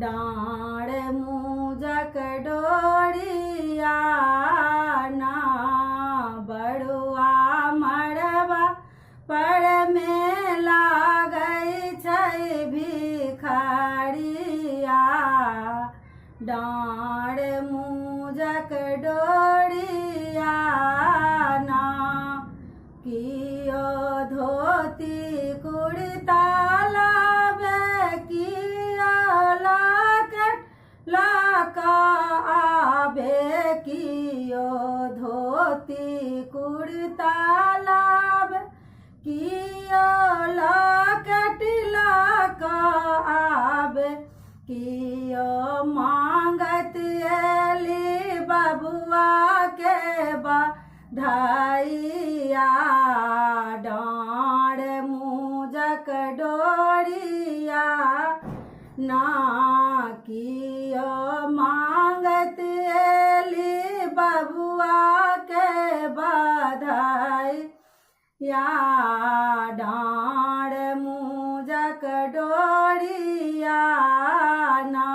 डाँड़ मुजक डोरिया ना बड़ुआ मरबा पर में लागै छै भिखारिया। डाँड़ मुजक डोरिया ना कियो धोती कुर्ता लाबे कियो लॉकेट लका आबे कियो धोती कुर्ता लाबे कियो लॉकेट लका आबे कियो मांगत एली बबुआ के बधाइया। डाँड़ मुजक डोरिया ना कियो मांगत एली बबुआ के बधाइया। डाँड़ मुजक डोरिया ना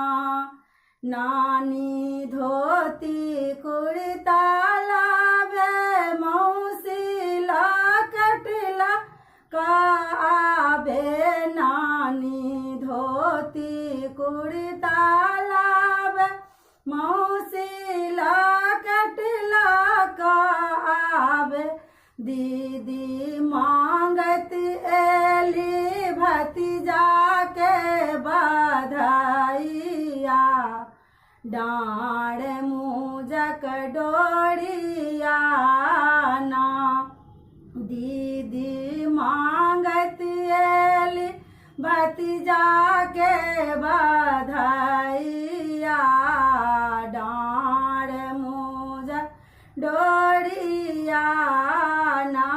नानी धोती कुर्ता लाबे मौसी लॉकेट लका आबे। नानी धोती कुर्ता लाबे मौसी लॉकेट लका आबे। दीदी मांगत एली भतीजा के बधाइया। डाँड़ मुजक डोरिया ना दीदी मांगत एली भतीजा के बधाइया। डाँड़ मुजक डोरिया ना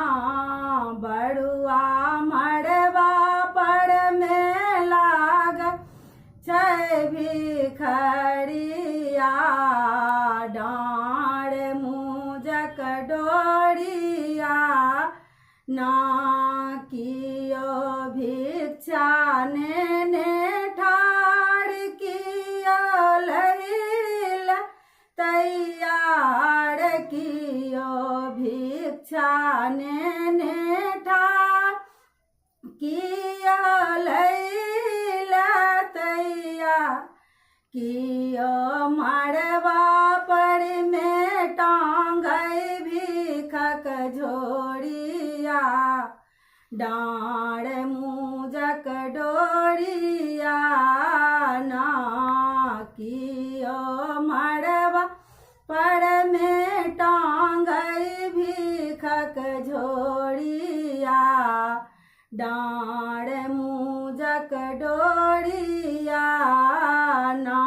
बड़ुआ मरबा पर में लाग छै भिखारिया। डाँड़ मुजक डोरिया ना कियो भिक्षा नेने ठाढ़ कियो लैल तैयार कियो भिक्षा नेने ठाढ़ कियो लैल तैयार कियो मरबा पर में टांगै भीखक झोरिया। डाँड़ मुजक डोरिया ना कियो मरबा पर में टांगै भीखक झोरिया। डाँड़ मुजक डोरिया ना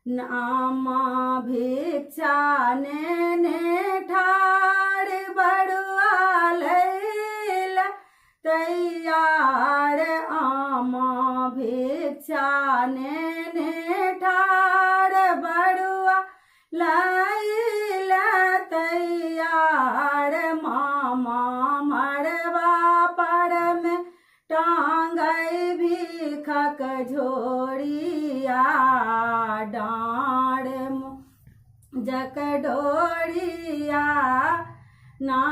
नामा भिक्षा नेने ठाढ़ बड़ुआ लैल तैयार। आमा भिक्षा नेने ठाढ़ बड़ुआ लैल तैयार। मामा मरबा पर में टांगै भीखक झोरिया। डाँड़ मुजक डोरिया ना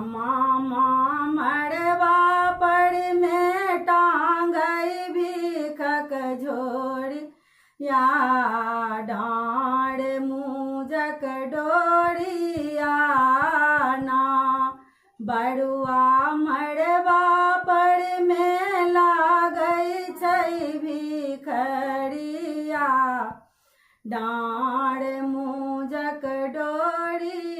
मामा मरबा पर में टांगै भीखक झोरिया। डाँड़ मुजक डोरिया ना बड़ुआ मरबा पर में लागै छै भिखारिया। डाँड़ मुजक डोरिया।